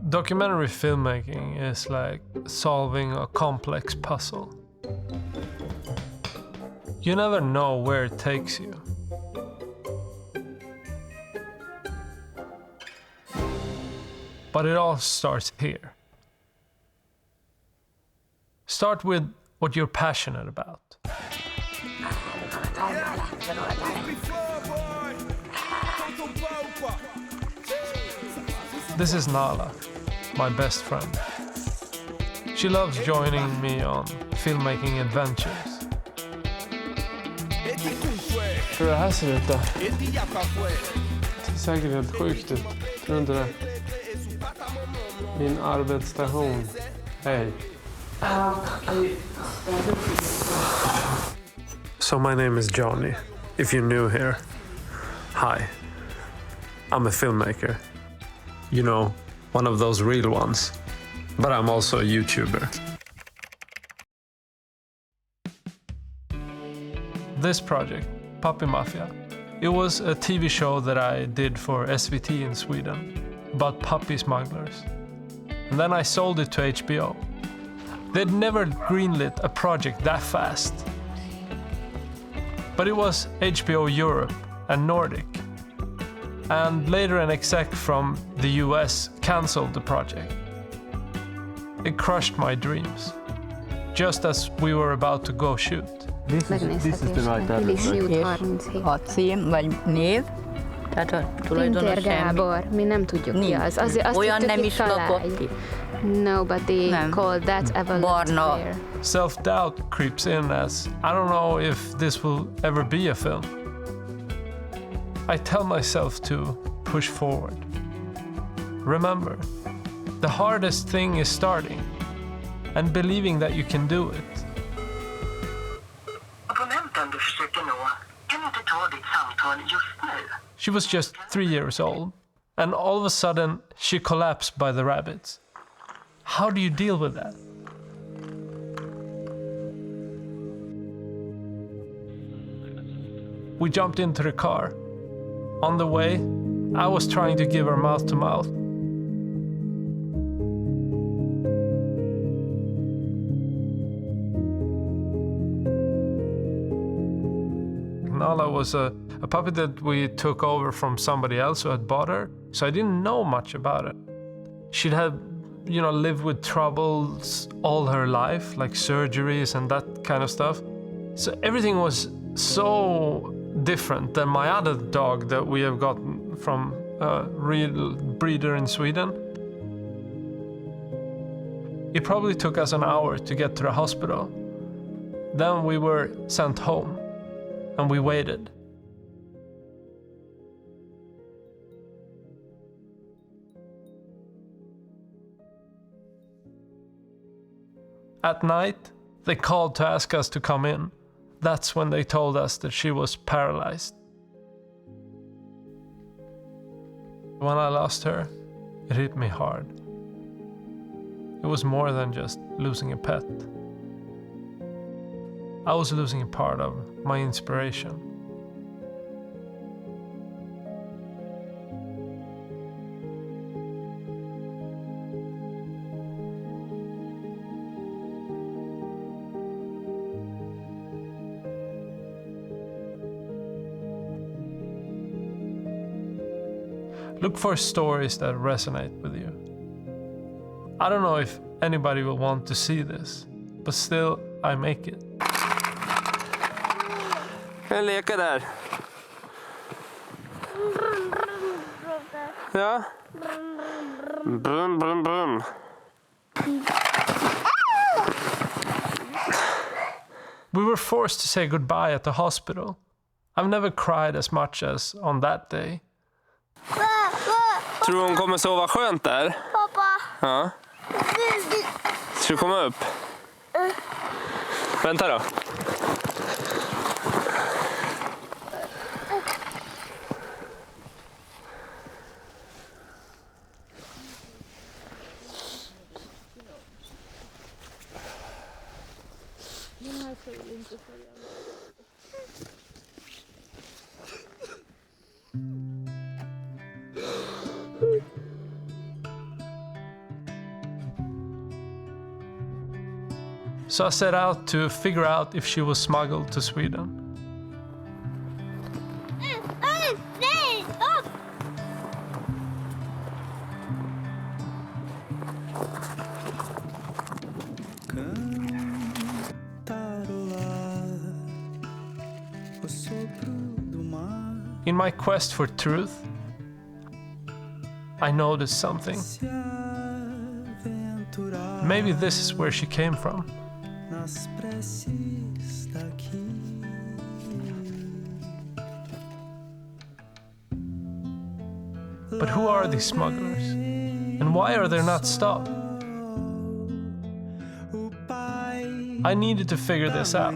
Documentary filmmaking is like solving a complex puzzle. You never know where it takes you. But it all starts here. Start with what you're passionate about. This is Nala, my best friend. She loves joining me on filmmaking adventures. Hur det här ser ut då? Det ser säkert helt sjukt ut. Tror du inte det? Min arbetsstation. Hej. So my name is Jonny. If you're new here, hi. I'm a filmmaker. You know, one of those real ones. But I'm also a YouTuber. This project, Puppy Mafia, it was a TV show that I did for SVT in Sweden about puppy smugglers. And then I sold it to HBO. They'd never greenlit a project that fast. But it was HBO Europe and Nordic. And later an exec from the US cancelled the project. It crushed my dreams, just as we were about to go shoot. This is the right address, right? A cím, vagy név, tehát a tulajdonos Gábor, mi nem tudjuk ki az. Azt olyan nem is találjuk. lakott itt. Nobody called that ever Barna. there. Self-doubt creeps in as I don't know if this will ever be a film. I tell myself to push forward. Remember, the hardest thing is starting and believing that you can do it. She was just 3 years old, and all of a sudden she collapsed by the rabbits. How do you deal with that? We jumped into the car. On the way, I was trying to give her mouth to mouth. Nala was a puppy that we took over from somebody else who had bought her, so I didn't know much about it. She'd had, lived with troubles all her life, like surgeries and that kind of stuff. So everything was so different than my other dog that we have gotten from a real breeder in Sweden. It probably took us an hour to get to the hospital. Then we were sent home, and we waited. At night, they called to ask us to come in. That's when they told us that she was paralyzed. When I lost her, it hit me hard. It was more than just losing a pet. I was losing a part of my inspiration. Look for stories that resonate with you. I don't know if anybody will want to see this, but still, I make it. Kan jag leka där? Ja? Brum, brum, brum. We were forced to say goodbye at the hospital. I've never cried as much as on that day. Tror du hon kommer sova skönt där? Pappa. Ja. Ska du komma upp? Vänta då. So I set out to figure out if she was smuggled to Sweden. In my quest for truth, I noticed something. Maybe this is where she came from. But who are these smugglers? And why are they not stopped? I needed to figure this out.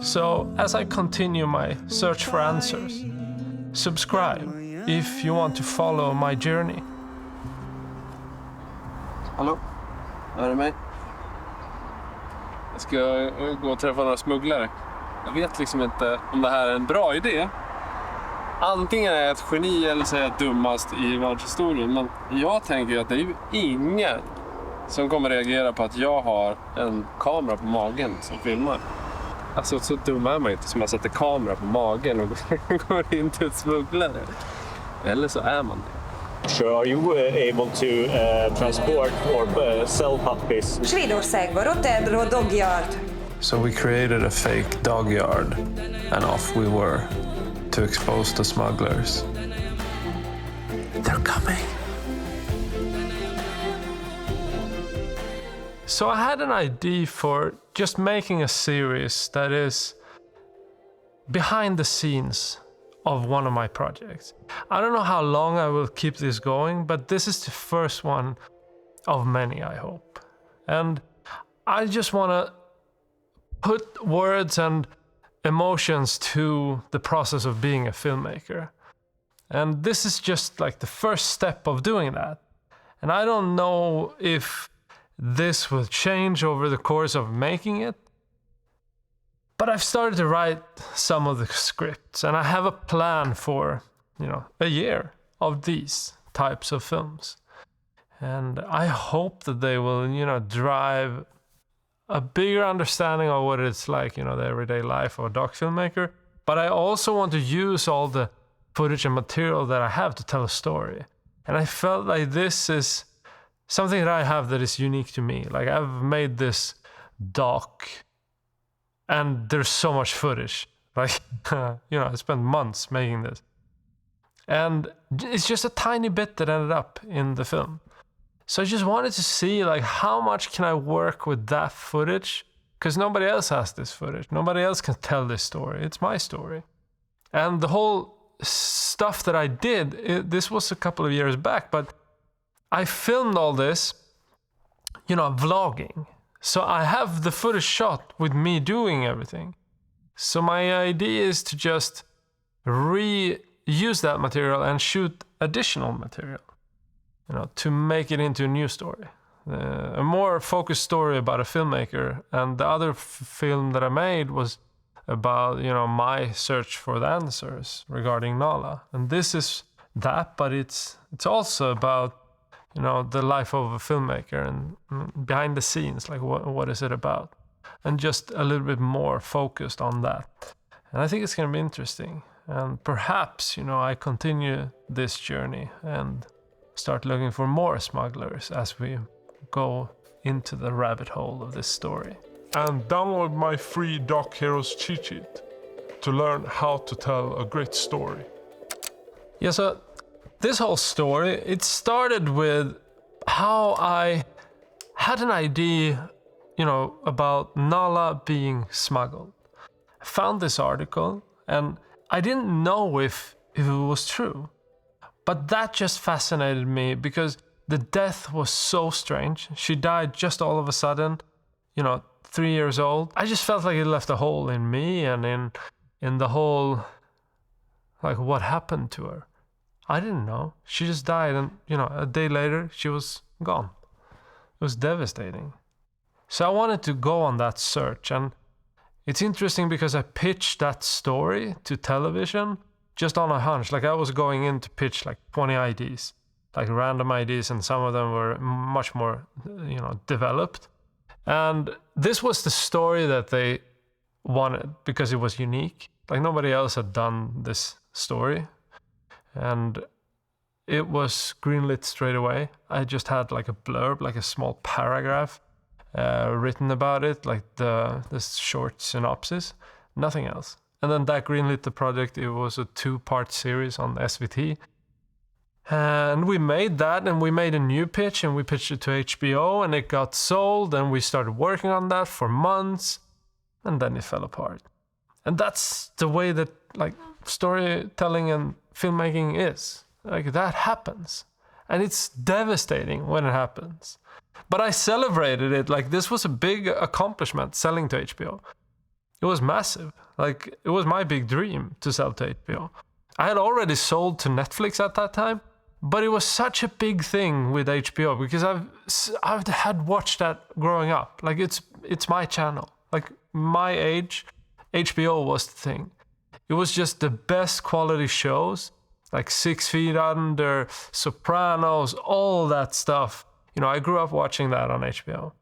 So, as I continue my search for answers, subscribe if you want to follow my journey. Hallå? Hör du mig? Jag ska gå och träffa några smugglare. Jag vet liksom inte om det här är en bra idé. Antingen är jag ett geni eller så är jag dummast i världshistorien. Men jag tänker att det är ju ingen som kommer reagera på att jag har en kamera på magen som filmar. Alltså så dum är man inte som man sätter kamera på magen och går in till ett smugglare. Eller så är man det. So are you able to transport or sell puppies? Svédországban, Rotterdamról dog yard. So we created a fake dog yard, and off we were to expose the smugglers. They're coming. So I had an idea for just making a series that is behind the scenes of one of my projects. I don't know how long I will keep this going, but this is the first one of many, I hope. And I just want to put words and emotions to the process of being a filmmaker. And this is just like the first step of doing that. And I don't know if this will change over the course of making it, but I've started to write some of the scripts, and I have a plan for, a year of these types of films. And I hope that they will, drive a bigger understanding of what it's like, the everyday life of a doc filmmaker. But I also want to use all the footage and material that I have to tell a story. And I felt like this is something that I have that is unique to me. Like, I've made this doc and there's so much footage. Like, I spent months making this. And it's just a tiny bit that ended up in the film. So I just wanted to see, like, how much can I work with that footage? Because nobody else has this footage. Nobody else can tell this story. It's my story. And the whole stuff that I did, this was a couple of years back, but I filmed all this, vlogging. So I have the footage shot with me doing everything. So my idea is to just reuse that material and shoot additional material, to make it into a new story. A more focused story about a filmmaker. And the other film that I made was about, my search for the answers regarding Nala. And this is that, but it's also about, the life of a filmmaker and behind the scenes, like what is it about? And just a little bit more focused on that. And I think it's going to be interesting. And perhaps, I continue this journey and start looking for more smugglers as we go into the rabbit hole of this story. And download my free Doc Heroes cheat sheet to learn how to tell a great story. Yeah, so this whole story, it started with how I had an idea, about Nala being smuggled. I found this article and I didn't know if it was true. But that just fascinated me because the death was so strange. She died just all of a sudden, 3 years old. I just felt like it left a hole in me and in the whole, like, what happened to her. I didn't know. She just died and, a day later she was gone. It was devastating. So I wanted to go on that search, and it's interesting because I pitched that story to television just on a hunch. Like, I was going in to pitch like 20 ideas. like random ideas, and some of them were much more, developed. And this was the story that they wanted because it was unique. Like nobody else had done this story. And it was greenlit straight away. I just had like a blurb, like a small paragraph written about it, like this short synopsis, nothing else. And then that greenlit the project. It was a 2-part series on SVT. And we made that, and we made a new pitch, and we pitched it to HBO, and it got sold, and we started working on that for months, and then it fell apart. And that's the way that like storytelling and filmmaking is. Like that happens. And it's devastating when it happens. But I celebrated it. Like this was a big accomplishment, selling to HBO. It was massive. Like it was my big dream to sell to HBO. I had already sold to Netflix at that time, but it was such a big thing with HBO because I've had watched that growing up. Like it's my channel. Like my age, HBO was the thing. It was just the best quality shows, like 6 Feet Under, Sopranos, all that stuff. I grew up watching that on HBO.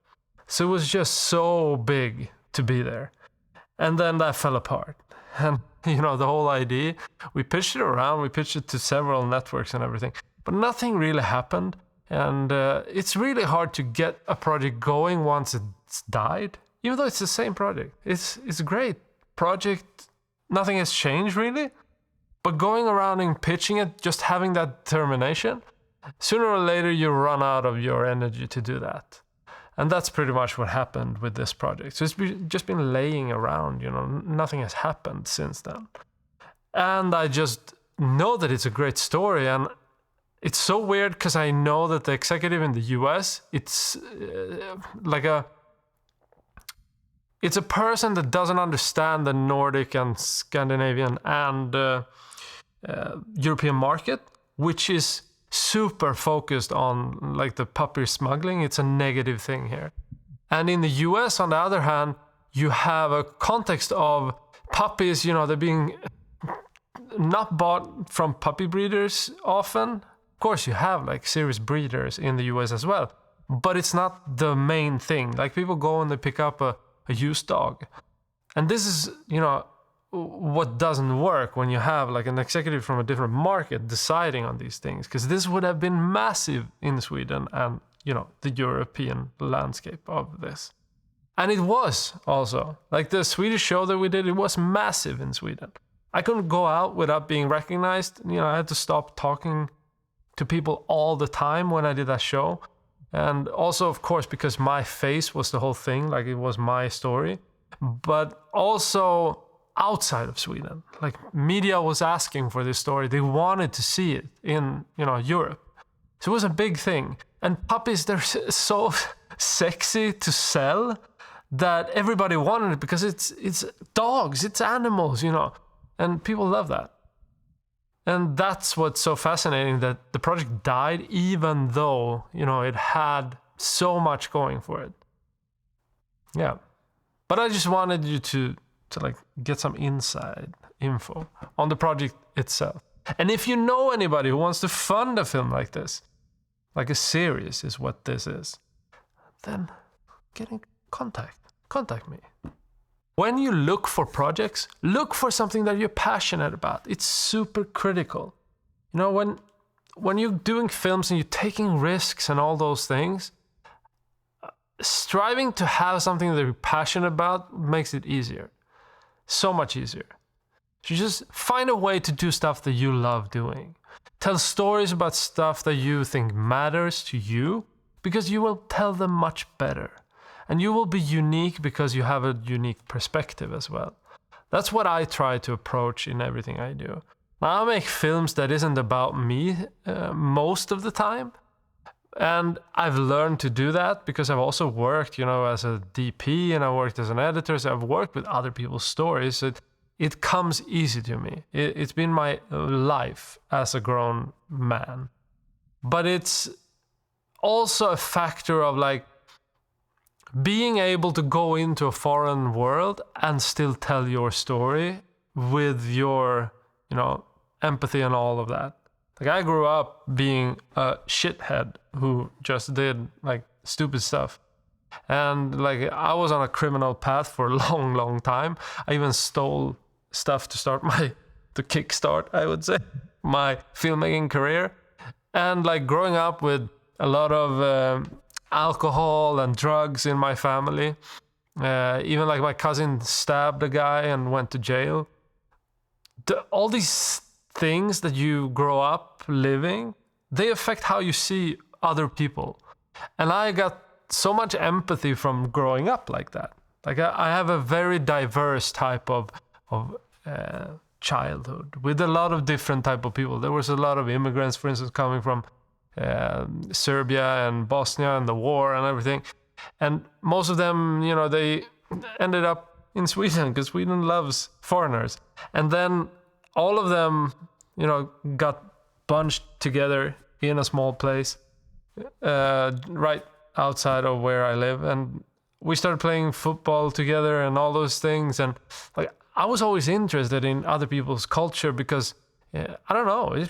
So it was just so big to be there. And then that fell apart. And, the whole idea, we pitched it around, we pitched it to several networks and everything, but nothing really happened. And it's really hard to get a project going once it's died, even though it's the same project. It's a great project. Nothing has changed really. But going around and pitching it, just having that determination, sooner or later you run out of your energy to do that. And that's pretty much what happened with this project. So it's just been laying around, nothing has happened since then. And I just know that it's a great story. And it's so weird because I know that the executive in the US, it's it's a person that doesn't understand the Nordic and Scandinavian and European market, which is super focused on like the puppy smuggling. It's a negative thing here. And in the US, on the other hand, you have a context of puppies, they're being not bought from puppy breeders often. Of course, you have like serious breeders in the US as well, but it's not the main thing. Like people go and they pick up a used dog. And this is, what doesn't work when you have like an executive from a different market deciding on these things, because this would have been massive in Sweden and the European landscape of this. And it was also like the Swedish show that we did, it was massive in Sweden. I couldn't go out without being recognized. I had to stop talking to people all the time when I did that show. And also, of course, because my face was the whole thing, like it was my story, but also outside of Sweden. Like media was asking for this story. They wanted to see it in, Europe. So it was a big thing. And puppies, they're so sexy to sell that everybody wanted it because it's dogs, it's animals, and people love that. And that's what's so fascinating, that the project died even though, it had so much going for it. Yeah. But I just wanted you to like get some inside info on the project itself. And if you know anybody who wants to fund a film like this, like a series is what this is, then get in contact me. When you look for projects, look for something that you're passionate about. It's super critical. When you're doing films and you're taking risks and all those things, striving to have something that you're passionate about makes it easier. So much easier. So just find a way to do stuff that you love doing. Tell stories about stuff that you think matters to you, because you will tell them much better. And you will be unique because you have a unique perspective as well. That's what I try to approach in everything I do. Now, I make films that isn't about me most of the time. And I've learned to do that because I've also worked, as a DP, and I worked as an editor. So I've worked with other people's stories. It comes easy to me. It's been my life as a grown man. But it's also a factor of like being able to go into a foreign world and still tell your story with your, empathy and all of that. Like I grew up being a shithead who just did like stupid stuff. And like I was on a criminal path for a long time. I even stole stuff to kickstart, I would say, my filmmaking career. And like growing up with a lot of alcohol and drugs in my family. Even like my cousin stabbed a guy and went to jail. All these things that you grow up living, they affect how you see other people. And I got so much empathy from growing up like that. Like I have a very diverse type of childhood with a lot of different type of people. There was a lot of immigrants, for instance, coming from Serbia and Bosnia and the war and everything. And most of them, you know, they ended up in Sweden because Sweden loves foreigners. And then all of them, you know, got bunched together in a small place right outside of where I live. And we started playing football together and all those things. And like I was always interested in other people's culture because, I don't know,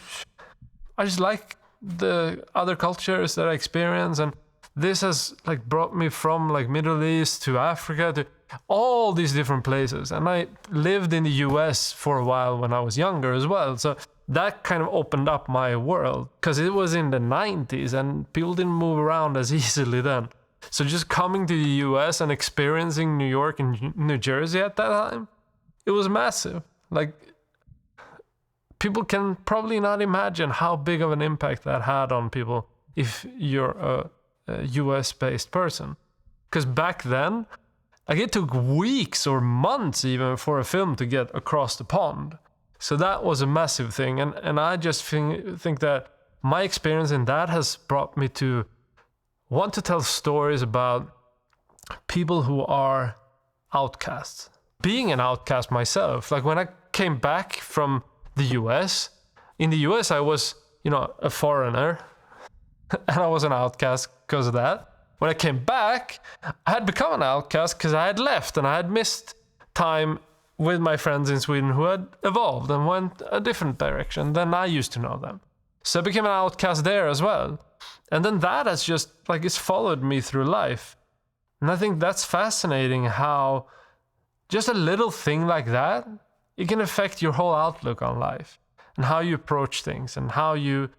I just like the other cultures that I experience. And this has like brought me from like Middle East to Africa to all these different places. And I lived in the US for a while when I was younger as well. So that kind of opened up my world because it was in the 90s and people didn't move around as easily then. So just coming to the US and experiencing New York and New Jersey at that time, it was massive. Like people can probably not imagine how big of an impact that had on people if you're a US-based person. Because back then, like it took weeks or months even for a film to get across the pond. So that was a massive thing. And I just think that my experience in that has brought me to want to tell stories about people who are outcasts. Being an outcast myself, like when I came back from the US, in the US I was, you know, a foreigner and I was an outcast because of that. When I came back, I had become an outcast because I had left and I had missed time with my friends in Sweden who had evolved and went a different direction than I used to know them. So I became an outcast there as well. And then that has just, like, it's followed me through life. And I think that's fascinating how just a little thing like that, it can affect your whole outlook on life and how you approach things and how you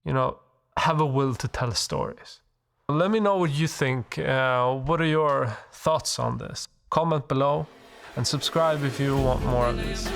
know, have a will to tell stories. Let me know what you think. What are your thoughts on this? Comment below and subscribe if you want more of this.